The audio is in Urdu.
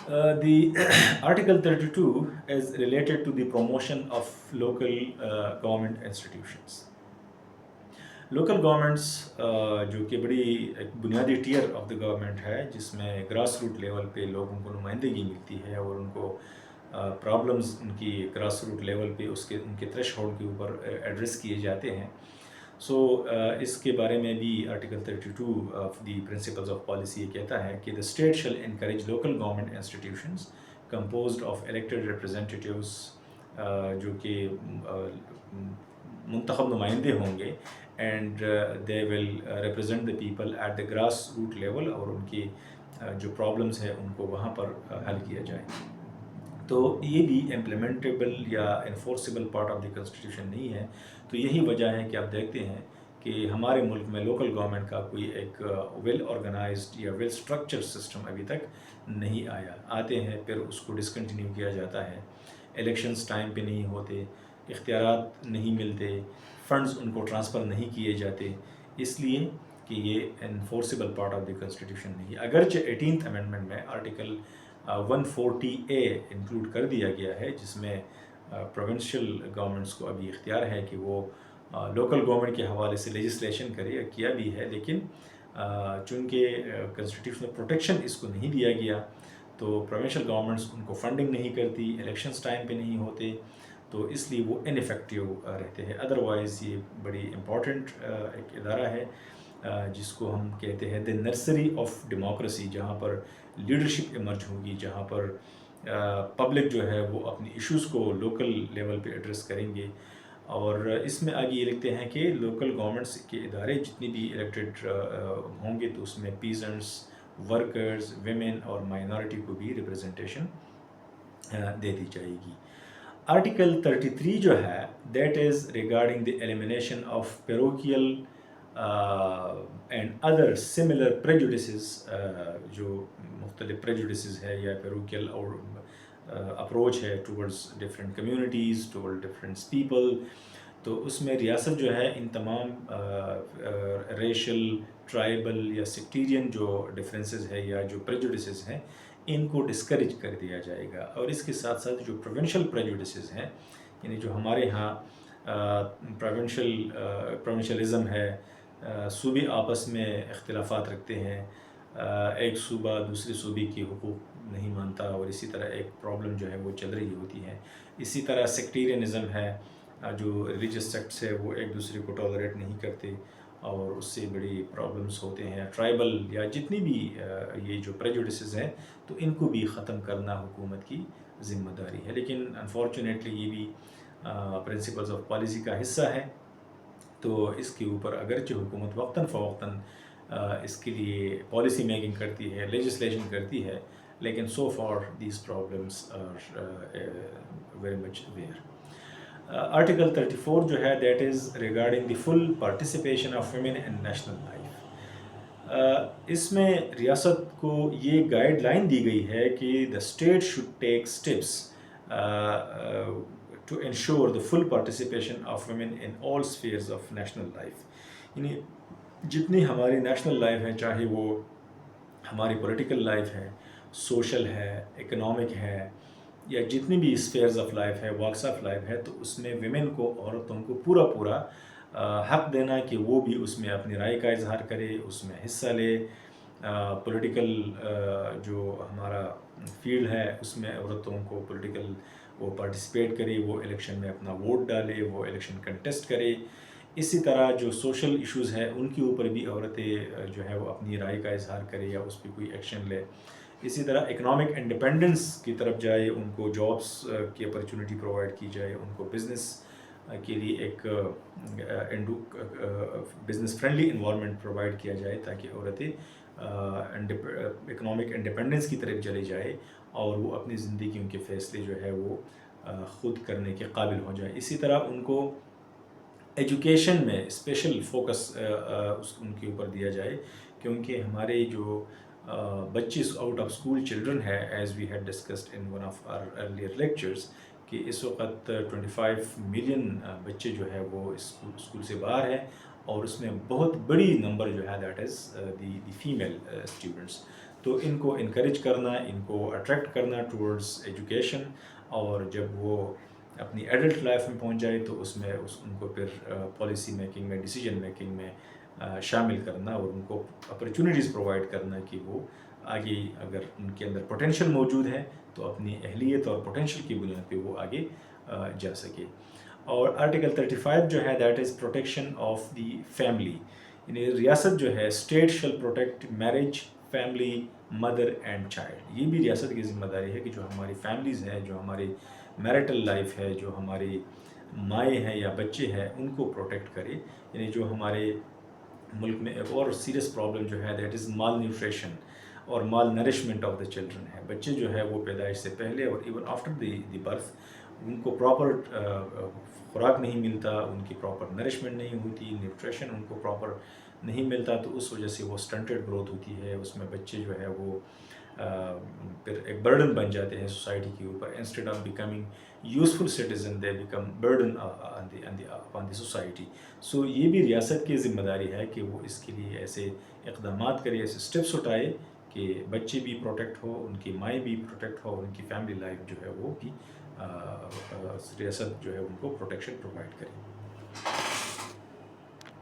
The Article 32 is related to the promotion of local government institutions. Local governments جو کہ بڑی ایک بنیادی ٹیئر آف دا گورنمنٹ ہے، جس میں گراس روٹ لیول پہ لوگوں کو نمائندگی ملتی ہے اور ان کو پرابلمز ان کی گراس روٹ لیول پہ ان کے تھریش ہولڈ کے اوپر ایڈریس کیے جاتے ہیں. سو اس کے بارے میں بھی article 32 of the principles of policy یہ کہتا ہے کہ the state shall encourage local government institutions composed of elected representatives, جو کہ منتخب نمائندے ہوں گے، and they will represent the people at the grass root level, اور ان کی جو پرابلمس ہیں ان کو وہاں پر حل کیا جائے. تو یہ بھی امپلیمنٹیبل یا انفورسیبل پارٹ آف دی کنسٹیٹیوشن نہیں ہے. تو یہی وجہ ہے کہ آپ دیکھتے ہیں کہ ہمارے ملک میں لوکل گورنمنٹ کا کوئی ایک ویل آرگنائزڈ یا ویل اسٹرکچر سسٹم ابھی تک نہیں آیا. آتے ہیں پھر اس کو ڈسکنٹینیو کیا جاتا ہے، الیکشنز ٹائم پہ نہیں ہوتے، اختیارات نہیں ملتے، فنڈز ان کو ٹرانسفر نہیں کیے جاتے، اس لیے کہ یہ انفورسیبل پارٹ آف دی کنسٹیٹیوشن نہیں ہے. اگرچہ 18th امینڈمنٹ میں آرٹیکل 140A انکلوڈ کر دیا گیا ہے، جس میں پروونشل گورنمنٹس کو ابھی اختیار ہے کہ وہ لوکل گورنمنٹ کے حوالے سے لیجسلیشن کرے، کیا بھی ہے، لیکن چونکہ کنسٹیٹیوشنل پروٹیکشن اس کو نہیں دیا گیا تو پروونشل گورنمنٹس ان کو فنڈنگ نہیں کرتی، الیکشنز ٹائم پہ نہیں ہوتے، تو اس لیے وہ انیفیکٹیو رہتے ہیں. ادروائز یہ بڑی امپورٹنٹ ایک ادارہ ہے جس کو ہم کہتے ہیں دی نرسری آف ڈیموکریسی، جہاں پر لیڈرشپ ایمرج ہوگی، جہاں پر پبلک جو ہے وہ اپنی ایشوز کو لوکل لیول پہ ایڈریس کریں گے. اور اس میں آگے یہ لکھتے ہیں کہ لوکل گورنمنٹس کے ادارے جتنی بھی الیکٹڈ ہوں گے تو اس میں پیزنٹس، ورکرز، ویمن اور مائنارٹی کو بھی ریپرزنٹیشن دے دی جائے گی. آرٹیکل 33 جو ہے that is regarding the elimination of parochial and other similar prejudices, جو مختلف پریجوڈسز ہے یا پیروکیل اور اپروچ ہے towards different communities, toward different people. تو اس میں ریاست جو ہے ان تمام ریشل، ٹرائبل یا سیکٹیرین جو ڈفرینسز ہے یا جو پریجوڈسز ہیں ان کو ڈسکریج کر دیا جائے گا. اور اس کے ساتھ ساتھ جو پروونشل پریجوڈسز ہیں، یعنی جو ہمارے ہاں پروونشلزم ہے، صوبے آپس میں اختلافات رکھتے ہیں، ایک صوبہ دوسرے صوبے کی حقوق نہیں مانتا، اور اسی طرح ایک پرابلم جو ہے وہ چل رہی ہوتی ہے. اسی طرح سیکٹیرینزم ہے، جو ریلیجس سیکٹس ہے وہ ایک دوسرے کو ٹالریٹ نہیں کرتے اور اس سے بڑی پرابلمس ہوتے ہیں. ٹرائبل یا جتنی بھی یہ جو پریجوڈسز ہیں تو ان کو بھی ختم کرنا حکومت کی ذمہ داری ہے. لیکن انفارچونیٹلی یہ بھی پرنسپلز آف پالیسی کا حصہ ہے، تو اس کے اوپر اگرچہ حکومت وقتاً فوقتاً اس کے لیے پالیسی میکنگ کرتی ہے، لیجسلیشن کرتی ہے، لیکن so far these problems are very much where. Article 34 جو ہے that is regarding the full participation of women in national life. اس میں ریاست کو یہ گائیڈ لائن دی گئی ہے کہ the state should take steps to ensure the full participation of women in all spheres of national life. یعنی جتنی ہماری نیشنل لائف ہے، چاہے وہ ہماری پولیٹیکل لائف ہے، سوشل ہے، اکنامک ہے، یا جتنی بھی اسفیئرز آف لائف ہے، واکس آف لائف ہے، تو اس میں ویمن کو، عورتوں کو پورا حق دینا کہ وہ بھی اس میں اپنی رائے کا اظہار کرے، اس میں حصہ لے. پولیٹیکل جو ہمارا فیلڈ ہے اس میں عورتوں کو پولیٹیکل وہ پارٹیسپیٹ کرے، وہ الیکشن میں اپنا ووٹ ڈالے، وہ الیکشن کنٹیسٹ کرے. اسی طرح جو سوشل ایشوز ہیں ان کے اوپر بھی عورتیں جو ہے وہ اپنی رائے کا اظہار کرے یا اس پہ کوئی ایکشن لے. اسی طرح اکنامک انڈیپینڈنس کی طرف جائے، ان کو جابس کی اپرچونیٹی پرووائڈ کی جائے، ان کو بزنس کے لیے ایک بزنس فرینڈلی انوائرمنٹ پرووائڈ کیا جائے تاکہ عورتیں اکنامک انڈیپینڈنس کی طرف چلے جائے اور وہ اپنی زندگیوں کے فیصلے جو ہے وہ خود کرنے کے قابل ہو جائے. اسی طرح ان کو ایجوکیشن میں اسپیشل فوکس ان کے اوپر دیا جائے، کیونکہ ہمارے جو بچے آؤٹ آف اسکول چلڈرن ہے، as we had discussed in one of our earlier lectures, کہ اس وقت 25 ملین بچے جو ہے وہ اسکول سے باہر ہیں، اور اس میں بہت بڑی نمبر جو ہے that is the female students. تو ان کو انکریج کرنا، ان کو اٹریکٹ کرنا ٹورڈز ایجوکیشن، اور جب وہ اپنی ایڈلٹ لائف میں پہنچ جائے تو اس میں ان کو پھر پالیسی میکنگ میں، ڈیسیجن میکنگ میں شامل کرنا، اور ان کو اپرچونیٹیز پرووائڈ کرنا کہ وہ آگے اگر ان کے اندر پوٹینشیل موجود ہے تو اپنی اہلیت اور پوٹینشیل کی بنیاد پہ وہ آگے جا سکے۔ اور آرٹیکل 35 جو ہے that is protection of the family, یعنی ریاست جو ہے اسٹیٹ شل protect marriage, family, mother and child. یہ بھی ریاست کی ذمہ داری ہے کہ جو ہماری فیملیز ہیں، جو ہماری میرٹل لائف ہے، جو ہماری مائیں ہیں یا بچے ہیں، ان کو پروٹیکٹ کرے۔ یعنی جو ہمارے ملک میں ایک اور سیریس پرابلم جو ہے دیٹ از مال نیوٹریشن اور مال نرشمنٹ آف دا چلڈرن ہے۔ بچے جو ہے وہ پیدائش سے پہلے اور ایون آفٹر دی برتھ ان کو پراپر خوراک نہیں ملتا، ان کی پراپر نرشمنٹ نہیں ہوتی، نیوٹریشن ان کو پراپر نہیں ملتا، تو اس وجہ سے وہ سٹنٹڈ گروتھ ہوتی ہے، اس میں بچے جو ہے وہ پھر ایک برڈن بن جاتے ہیں سوسائٹی کے اوپر۔ Instead of becoming useful citizen they become burden on the society. So یہ بھی ریاست کی ذمہ داری ہے کہ وہ اس کے لیے ایسے اقدامات کرے، ایسے اسٹیپس اٹھائے کہ بچے بھی پروٹیکٹ ہو، ان کی مائیں بھی پروٹیکٹ ہو، ان کی فیملی لائف جو ہے وہ بھی ریاست جو ہے ان کو پروٹیکشن پرووائڈ کرے۔